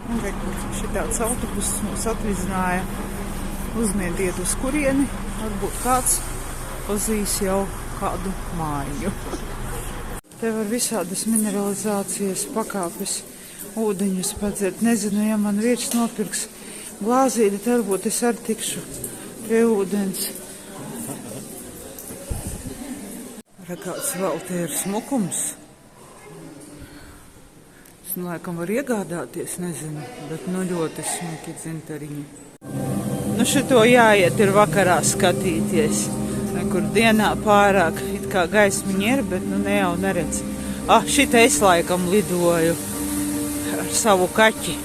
Un šitāds autobuss mūs atvizināja uzmietiet uz kurieni, varbūt kāds pazīs jau kādu māju. Te var visādas mineralizācijas pakāpes ūdeņus padzert. Nezinu, ja man vīrs nopirks glāzīti, tad varbūt es arī tikšu pie ūdens. Kāds vēl te ir smukums. Es laikam var iegādāties, nezinu, bet ļoti smuki dzintariņi. Šito jāiet ir vakarā skatīties, kur dienā pārāk it kā gaismiņi ir, bet ne jau neredz. Šita es laikam lidoju ar savu kaķi.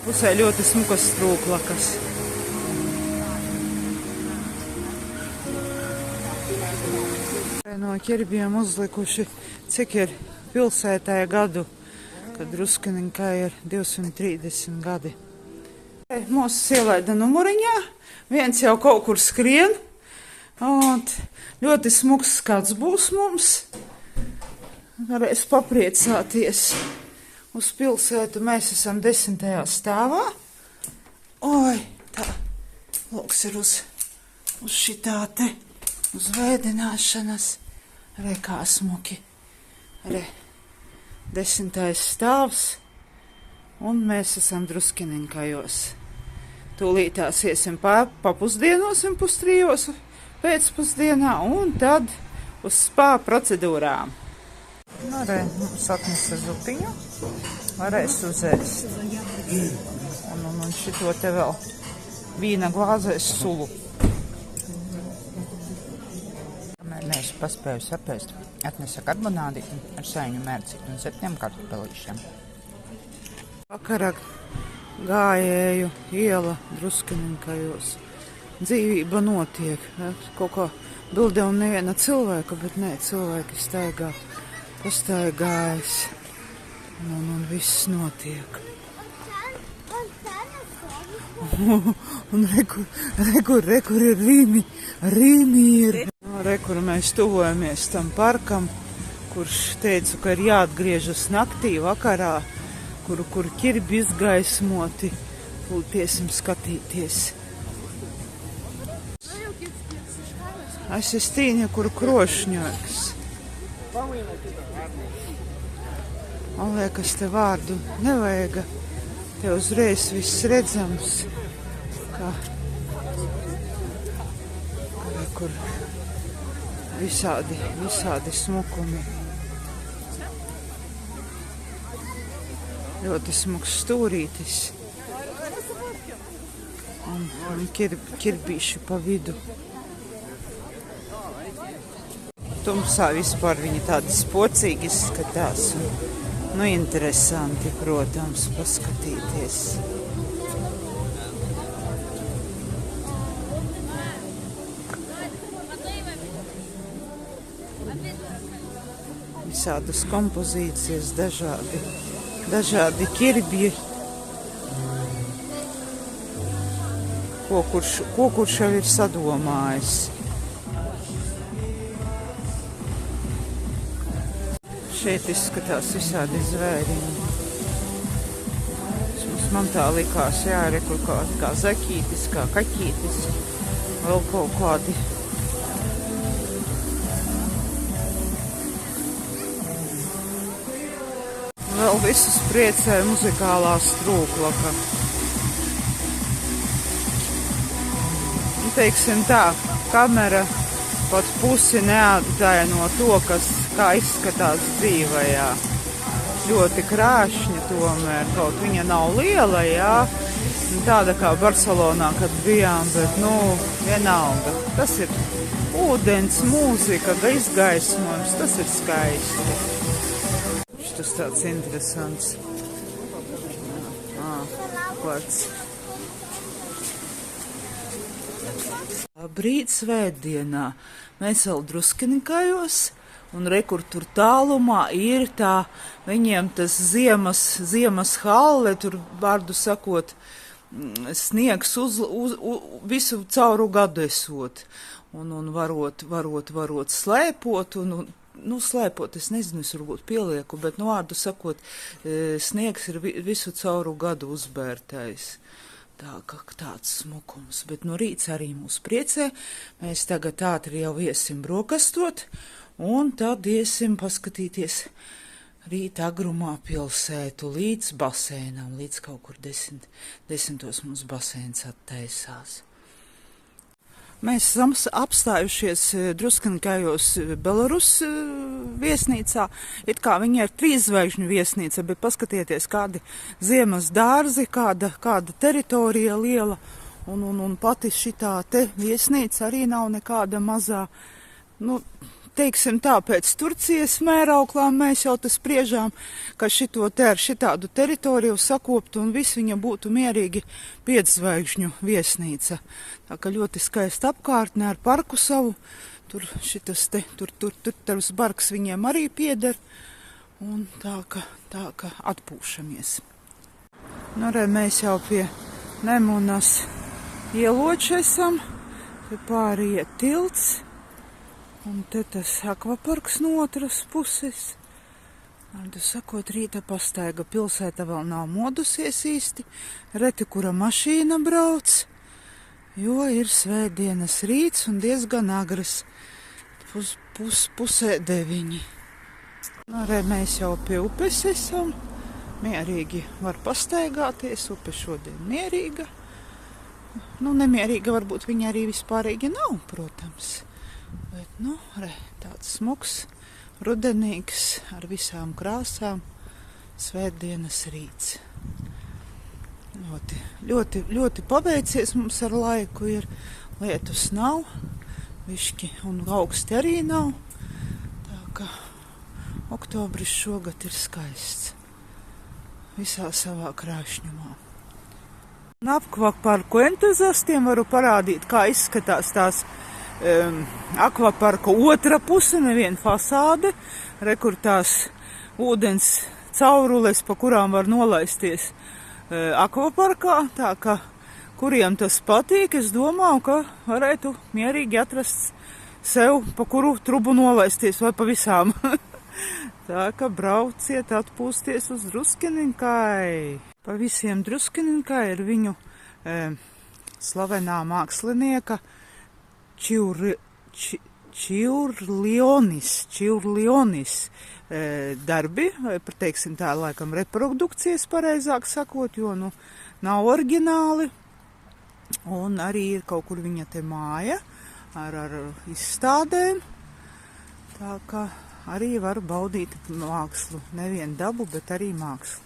Pusē ļoti smukas strūklakas. No ķerbiem uzlikuši, cik ir pilsētā gadu, kad Druskininkā ir 230 gadi. Mūsu ielaida numuriņā, viens jau kaut kur skrien, un ļoti smuks skats būs mums. Varēs papriecāties uz pilsētu, mēs esam 10. stāvā. Oi, tā, lūks ir uz šitā te, uz vēdināšanas. Re, kā smuki. Re, 10. stāvs, un mēs esam Druskininkajos. Tūlītās iesim papusdienosim pustrijos pēcpusdienā, un tad uz spā procedūrām. Re, mums atnesa zupiņu, varēs uzēst. Un šito te vēl vīna glāzēs sulu. Mēs paspēju sapēst, atnesa karbonādīti ar sēņu mērcīti un 7 kartupelīšiem. Vakarā gājēju iela Druskininkajos. Dzīvība notiek. Kaut kā bildē un neviena cilvēka, bet nē, cilvēki staigā, pastaigājas. Un viss notiek. Un rekur ir Rīmi ir. Kur mēs tuvojamies tam parkam, kurš teica, ka ir jāatgriežas naktī vakarā, kur ķirbi izgaismoti, tiesim skatīties. Es estīņa, kur krošņoks. Man liekas, te vārdu nevajag, te uzreiz viss redzams, kur visādi smukumi. Ļoti smuks stūrītis. Un ķirbīši pa vidu. Tumsā vispār viņi tādi spocīgi izskatās. Interesanti, protams, paskatīties. Visādas kompozīcijas, dažādi ķirbji. Ko kurš jau ir sadomājis. Šeit izskatās visādi zvēriņi. Man tā likās, rekur kā zaķītis, kā kaķītis, vēl kaut kādi. Vēl visus priecē muzikālā strūklaka. Teiksim tā, kamera pat pusi neattaino to, kā izskatās dzīvajā. Ļoti krāšņa tomēr, kaut viņa nav liela, tāda kā Barcelonā, kad bijām, bet, vienalga. Tas ir ūdens, mūzika, izgaismojums, tas ir skaisti. Tas tāds interesants. Plats. Brīt svētdienā. Mēs vēl Druskininkajos. Un rekur tur tālumā ir tā, viņiem tas ziemas halle, tur vārdu sakot, sniegs visu cauru gadu esot. Un varot slēpot, un nu, slēpot, es nezinu, es varbūt pielieku, bet, nu, vārdu sakot, sniegs ir visu cauru gadu uzbērtais. Tā kā tāds smukums, bet no rīts arī mūs priecē. Mēs tagad ātri jau iesim brokastot, un tad iesim paskatīties rīt agrumā pilsētu līdz basēnam, līdz kaut kur 10. mums basēns attaisās. Mēs esam apstājušies Druskinkājos Belarus viesnīcā. It kā viņa ir 3 zvaigžņu viesnīca, bet paskatieties, kādi ziemas dārzi, kāda teritorija liela. Un pati šitā te viesnīca arī nav nekāda mazā, nu, teiksim tā, pēc Turcijas mērauklām mēs jau te spriežām, ka šito te ar šitādu teritoriju sakopt un viss viņa būtu mierīgi 5 zvaigžņu viesnīca. Tā kā ļoti skaista apkārtne ar parku savu, tur šitas te, tur tavs barks viņiem arī pieder, un tā ka atpūšamies. Nu, re, mēs jau pie Nemunas ieloča esam, te pāriet tilts. Un te tas akvaparks no otras puses. Vārdu sakot, rīta pastaiga pilsēta vēl nav modusies īsti. Reti, kura mašīna brauc, jo ir svētdienas rīts un diezgan agras. Pusē 9. Nu, re, mēs jau pie upes esam. Mierīgi var pastaigāties. Upe šodien mierīga. Nu, nemierīga varbūt viņa arī vispārīgi nav, protams. Bet, nu, re, tāds smuks, rudenīgs, ar visām krāsām, svētdienas rīts. Ļoti paveicies mums ar laiku ir, lietus nav, višķi un augsti arī nav, tā ka oktobris šogad ir skaists, visā savā krāšņumā. Un akvaparku entuziastiem varu parādīt, kā izskatās tās akvaparka otra puse, neviena fasāde, rekur tās ūdens caurules, pa kurām var nolaisties akvaparkā, tā ka kuriem tas patīk, es domāju, ka varētu mierīgi atrast sev, pa kuru trubu nolaisties vai pa visām. Tā ka brauciet atpūsties uz Druskininkai. Pa visiem Druskininkai ir viņu slavenā mākslinieka Čiurlionis darbi, vai teiksim tā, laikam reprodukcijas pareizāk sakot, jo nu nav oriģināli, un arī ir kaut kur viņa te māja ar izstādēm, tā ka arī var baudīt mākslu, nevien dabu, bet arī mākslu.